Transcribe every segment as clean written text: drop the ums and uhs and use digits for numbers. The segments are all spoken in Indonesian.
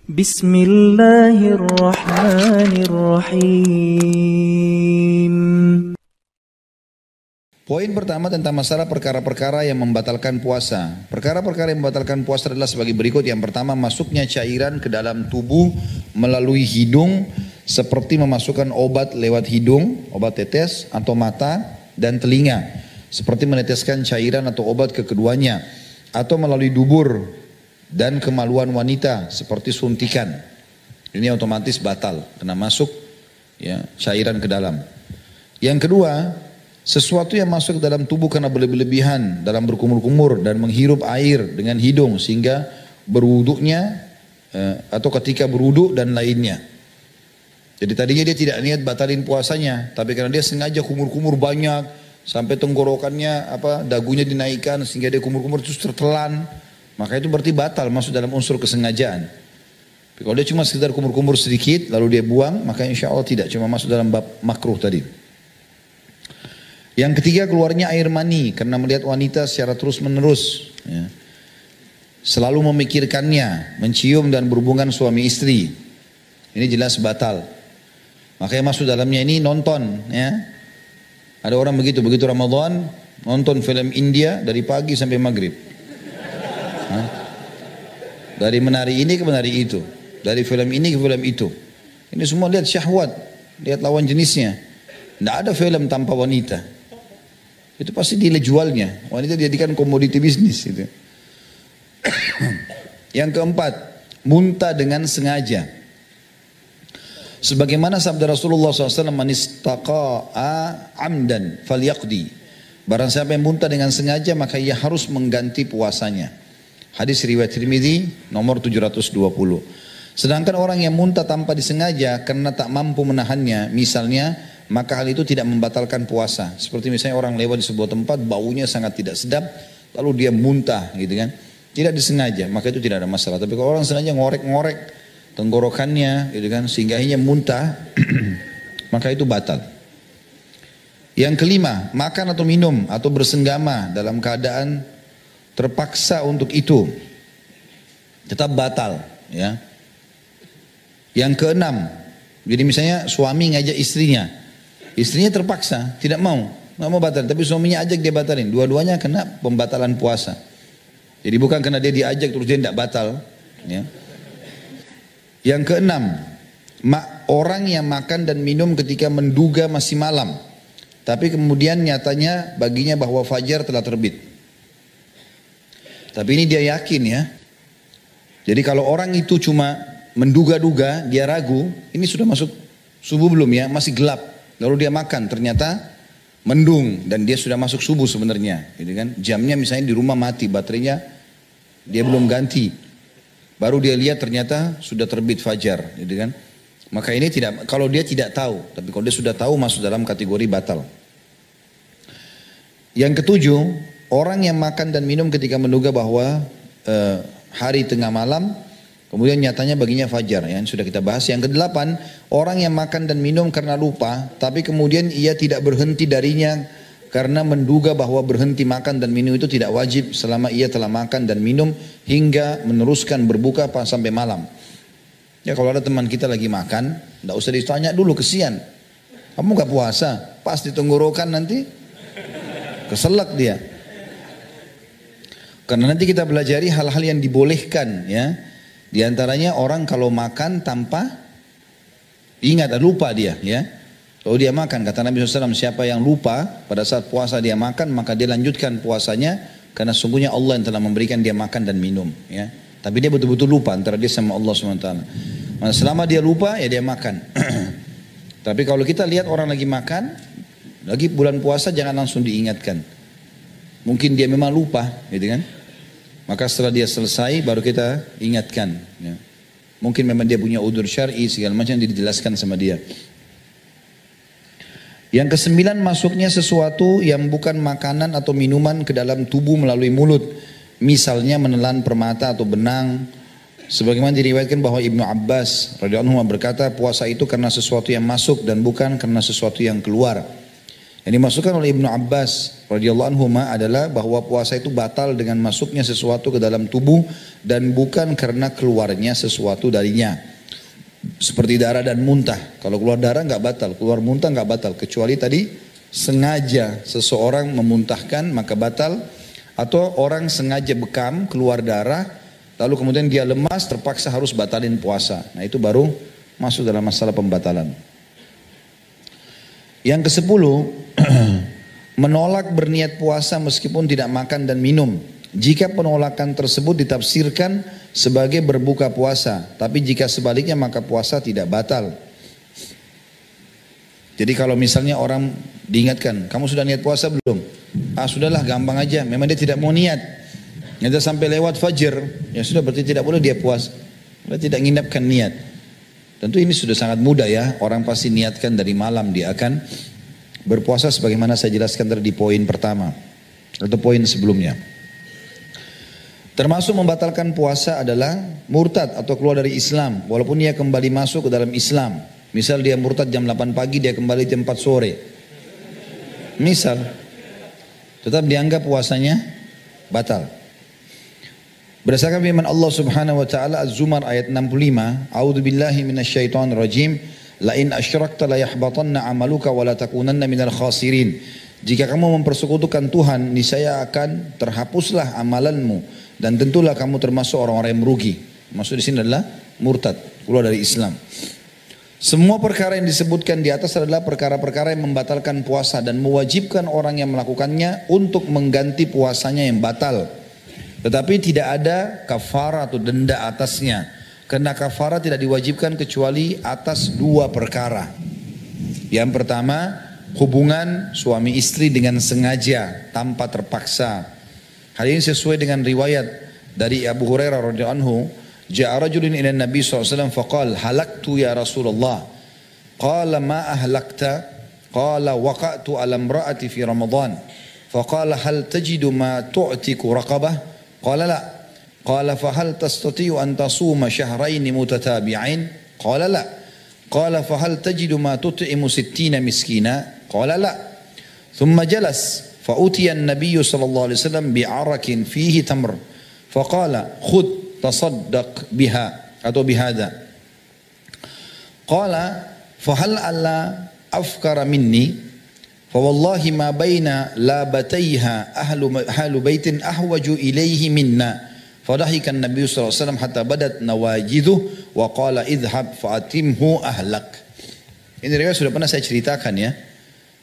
Bismillahirrahmanirrahim. Poin pertama tentang masalah perkara-perkara yang membatalkan puasa. Perkara-perkara yang membatalkan puasa adalah sebagai berikut. Yang pertama, masuknya cairan ke dalam tubuh melalui hidung, seperti memasukkan obat lewat hidung, obat tetes, atau mata dan telinga, seperti meneteskan cairan atau obat ke keduanya, atau melalui dubur dan kemaluan wanita, seperti suntikan. Ini otomatis batal, karena masuk ya, cairan ke dalam. Yang kedua, sesuatu yang masuk ke dalam tubuh karena berlebihan dalam berkumur-kumur dan menghirup air dengan hidung sehingga berwuduknya atau ketika berwuduk dan lainnya. Jadi tadinya dia tidak niat batalin puasanya, tapi karena dia sengaja kumur-kumur banyak sampai tenggorokannya dagunya dinaikkan sehingga dia kumur-kumur terus tertelan, maka itu berarti batal, masuk dalam unsur kesengajaan. Tapi kalau dia cuma sekedar kumur-kumur sedikit lalu dia buang, maka insya Allah tidak, cuma masuk dalam bab makruh tadi. Yang ketiga, keluarnya air mani karena melihat wanita secara terus menerus ya. Selalu memikirkannya, mencium dan berhubungan suami istri. Ini jelas batal. Makanya masuk dalamnya ini nonton ya. Ada orang begitu Ramadan nonton film India dari pagi sampai maghrib. Dari menari ini ke menari itu, dari film ini ke film itu. Ini semua lihat syahwat, lihat lawan jenisnya. Tidak ada film tanpa wanita. Itu pasti nilai jualnya. Wanita dijadikan komoditi bisnis itu. Yang keempat, muntah dengan sengaja. Sebagaimana sabda Rasulullah SAW, man istaqa'a amdan falyaqdi. Barang siapa yang muntah dengan sengaja, maka ia harus mengganti puasanya. Hadis riwayat Tirmidzi nomor 720. Sedangkan orang yang muntah tanpa disengaja karena tak mampu menahannya, misalnya, maka hal itu tidak membatalkan puasa. Seperti misalnya orang lewat di sebuah tempat, baunya sangat tidak sedap, lalu dia muntah gitu kan. Tidak disengaja, maka itu tidak ada masalah. Tapi kalau orang sengaja ngorek-ngorek tenggorokannya gitu kan, sehingga akhirnya muntah, maka itu batal. Yang kelima, makan atau minum atau bersenggama dalam keadaan terpaksa untuk itu, tetap batal ya. Yang keenam, jadi misalnya suami ngajak istrinya, istrinya terpaksa, tidak mau batal, tapi suaminya ajak dia batalin. Dua-duanya kena pembatalan puasa. Jadi bukan karena dia diajak terus dia tidak batal. Ya. Yang keenam, orang yang makan dan minum ketika menduga masih malam, tapi kemudian nyatanya baginya bahwa fajar telah terbit. Tapi ini dia yakin ya. Jadi kalau orang itu cuma menduga-duga, dia ragu, ini sudah masuk subuh belum ya, masih gelap. Lalu dia makan, ternyata mendung dan dia sudah masuk subuh sebenarnya, gitu kan? Jamnya misalnya di rumah mati, baterainya dia belum ganti. Baru dia lihat ternyata sudah terbit fajar, gitu kan? Maka ini tidak, kalau dia tidak tahu, tapi kalau dia sudah tahu masuk dalam kategori batal. Yang ketujuh, orang yang makan dan minum ketika menduga bahwa hari tengah malam, kemudian nyatanya baginya fajar, yang sudah kita bahas. Yang kedelapan, orang yang makan dan minum karena lupa, tapi kemudian ia tidak berhenti darinya karena menduga bahwa berhenti makan dan minum itu tidak wajib selama ia telah makan dan minum hingga meneruskan berbuka sampai malam. Ya kalau ada teman kita lagi makan, tidak usah ditanya dulu, kesian. Kamu gak puasa? Pas di tenggorokan nanti keselak dia. Karena nanti kita belajari hal-hal yang dibolehkan ya. Di antaranya orang kalau makan tanpa ingat, lupa dia ya. Kalau dia makan, kata Nabi SAW, siapa yang lupa pada saat puasa dia makan, maka dia lanjutkan puasanya, karena sungguhnya Allah yang telah memberikan dia makan dan minum ya. Tapi dia betul-betul lupa antara dia sama Allah SWT. Maka selama dia lupa ya dia makan. Tapi kalau kita lihat orang lagi makan, lagi bulan puasa, jangan langsung diingatkan. Mungkin dia memang lupa gitu kan. Maka setelah dia selesai baru kita ingatkan ya. Mungkin memang dia punya udzur syar'i segala macam dijelaskan sama dia. Yang kesembilan, masuknya sesuatu yang bukan makanan atau minuman ke dalam tubuh melalui mulut. Misalnya menelan permata atau benang. Sebagaimana diriwayatkan bahwa Ibnu Abbas radhiyallahu anhu berkata, puasa itu karena sesuatu yang masuk dan bukan karena sesuatu yang keluar. Yang dimasukkan oleh Ibnu Abbas radhiyallahu anhu adalah bahwa puasa itu batal dengan masuknya sesuatu ke dalam tubuh dan bukan karena keluarnya sesuatu darinya. Seperti darah dan muntah. Kalau keluar darah nggak batal, keluar muntah nggak batal. Kecuali tadi sengaja seseorang memuntahkan maka batal. Atau orang sengaja bekam keluar darah, lalu kemudian dia lemas terpaksa harus batalin puasa. Nah itu baru masuk dalam masalah pembatalan. Yang ke-10, menolak berniat puasa meskipun tidak makan dan minum. Jika penolakan tersebut ditafsirkan sebagai berbuka puasa, tapi jika sebaliknya maka puasa tidak batal. Jadi kalau misalnya orang diingatkan, kamu sudah niat puasa belum? Ah sudahlah, gampang aja, memang dia tidak mau niat. Nanti sampai lewat fajar, ya sudah berarti tidak boleh dia puasa. Dia tidak nginapkan niat. Tentu ini sudah sangat mudah ya, orang pasti niatkan dari malam dia akan berpuasa sebagaimana saya jelaskan tadi di poin pertama atau poin sebelumnya. Termasuk membatalkan puasa adalah murtad atau keluar dari Islam walaupun dia kembali masuk ke dalam Islam. Misal dia murtad jam 8 pagi, dia kembali jam 4 sore. Misal, tetap dianggap puasanya batal. Berdasarkan firman Allah Subhanahu wa taala Az-Zumar ayat 65, A'udzubillahi minasyaitonir rajim, la in asyrakta la yahbatanna 'amaluka wa la takunanna minal khasirin. Jika kamu mempersekutukan Tuhan, niscaya akan terhapuslah amalanmu dan tentulah kamu termasuk orang-orang yang merugi. Maksud di sini adalah murtad, keluar dari Islam. Semua perkara yang disebutkan di atas adalah perkara-perkara yang membatalkan puasa dan mewajibkan orang yang melakukannya untuk mengganti puasanya yang batal. Tetapi tidak ada kafarah atau denda atasnya. Karena kafarah tidak diwajibkan kecuali atas 2 perkara. Yang pertama, hubungan suami istri dengan sengaja tanpa terpaksa. Hal ini sesuai dengan riwayat dari Abu Hurairah radhiyallahu anhu, ja'a rajulun ila Nabi SAW faqala halaktu ya Rasulullah. Qala ma ahlakta? Qala waqa'tu ala imra'ati fi Ramadan. Faqala hal tajidu ma tu'tiku raqabah? Qala la. Qala fa hal tastati'u an tasuma shahrayn mutatabi'ain? Qala la. Qala fa hal tajidu ma tut'imu 60 miskina? Qala la. Thumma jalas fa utiya an-nabiy sallallahu alaihi wasallam bi'arakin fihi tamr. Faqala khudh tasaddaq biha atau bihada. Qala fahal alla afkara minni fa wallahi ma baina labatayha ahlu baitin ahwaju ilaihi minna. Fadahika an-nabiy sallallahu alaihi wasallam hatta badat nawajidhu wa qala idhhab fa'atimhu ahlak. Ini riwayat sudah pernah saya ceritakan ya.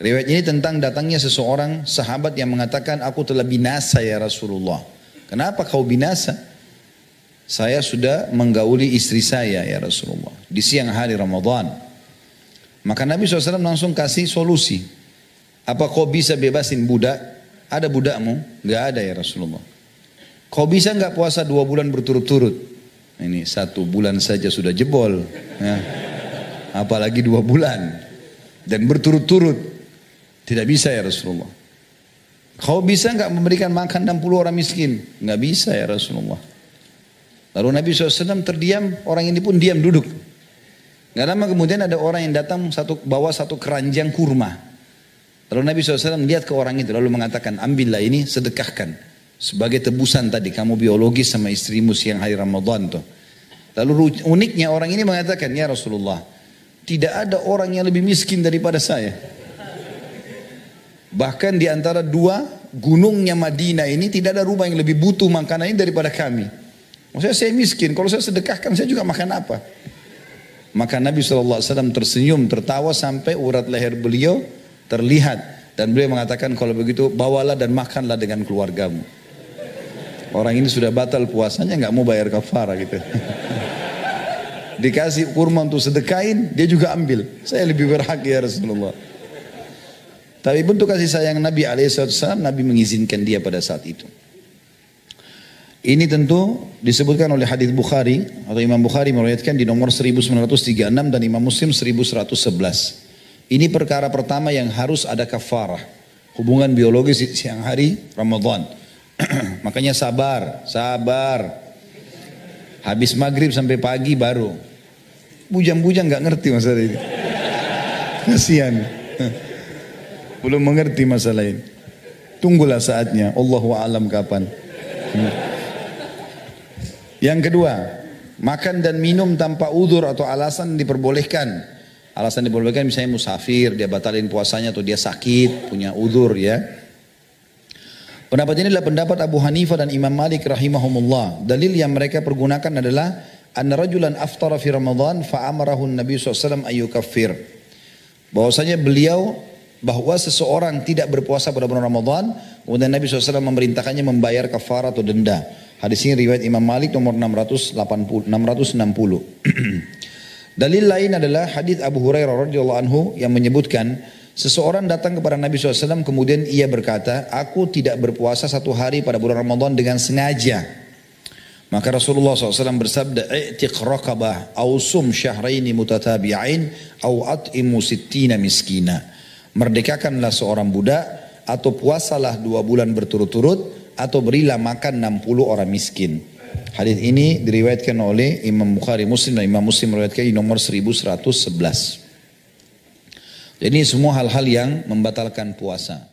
Riwayat ini tentang datangnya seseorang sahabat yang mengatakan, aku telah binasa ya Rasulullah. Kenapa kau binasa? Saya sudah menggauli istri saya ya Rasulullah di siang hari Ramadan. Maka Nabi SAW langsung kasih solusi. Apa kau bisa bebasin budak? Ada budakmu? Gak ada ya Rasulullah. Kau bisa gak puasa 2 bulan berturut-turut? Ini 1 bulan saja sudah jebol ya. Apalagi 2 bulan dan berturut-turut. Tidak bisa ya Rasulullah. Kau bisa gak memberikan makan 60 orang miskin? Gak bisa ya Rasulullah. Lalu Nabi SAW terdiam, orang ini pun diam duduk. Gak lama kemudian ada orang yang datang bawa 1 keranjang kurma. Lalu Nabi SAW lihat ke orang itu lalu mengatakan, ambillah ini sedekahkan. Sebagai tebusan tadi kamu biologis sama istrimu siang hari Ramadan tuh. Lalu uniknya orang ini mengatakan, ya Rasulullah, tidak ada orang yang lebih miskin daripada saya. Bahkan di antara 2 gunungnya Madinah ini tidak ada rumah yang lebih butuh makanan ini daripada kami. Maksudnya saya miskin, kalau saya sedekahkan saya juga makan apa? Maka Nabi SAW tersenyum, tertawa sampai urat leher beliau terlihat. Dan beliau mengatakan kalau begitu bawalah dan makanlah dengan keluargamu. Orang ini sudah batal puasanya, nggak mau bayar kafarah gitu. Dikasih kurma untuk sedekahin, dia juga ambil. Saya lebih berhak ya Rasulullah. Tapi bentuk kasih sayang Nabi SAW, Nabi mengizinkan dia pada saat itu. Ini tentu disebutkan oleh hadis Bukhari atau Imam Bukhari meriwayatkan di nomor 1936 dan Imam Muslim 1111. Ini perkara pertama yang harus ada kafarah. Hubungan biologis siang hari Ramadan. Makanya sabar. Habis maghrib sampai pagi baru. Bujang-bujang nggak ngerti masalah ini. Kasihan. Belum mengerti masalah ini. Tunggulah saatnya. Allahu a'lam kapan. Yang kedua, makan dan minum tanpa udzur atau alasan diperbolehkan. Alasan diperbolehkan misalnya musafir, dia batalin puasanya atau dia sakit, punya udzur ya. Pendapat ini adalah pendapat Abu Hanifah dan Imam Malik rahimahumullah. Dalil yang mereka pergunakan adalah anna rajulan aftara fi Ramadan fa amarahu Nabi SAW ayyukaffir. Bahwasanya bahwa seseorang tidak berpuasa pada bulan Ramadan, kemudian Nabi SAW memerintahkannya membayar kafarah atau denda. Hadis ini riwayat Imam Malik nomor 660. Dalil lain adalah hadis Abu Hurairah radhiyallahu anhu yang menyebutkan seseorang datang kepada Nabi SAW kemudian ia berkata, aku tidak berpuasa satu hari pada bulan Ramadan dengan sengaja. Maka Rasulullah SAW bersabda, i'tiq raqabah, au sum syahraini mutatabi'ain, au at'imu sittina miskina. Merdekakanlah seorang budak, atau puasalah 2 bulan berturut-turut, atau berilah makan 60 orang miskin. Hadis ini diriwayatkan oleh Imam Bukhari Muslim dan Imam Muslim meriwayatkan di nomor 1111. Jadi semua hal-hal yang membatalkan puasa.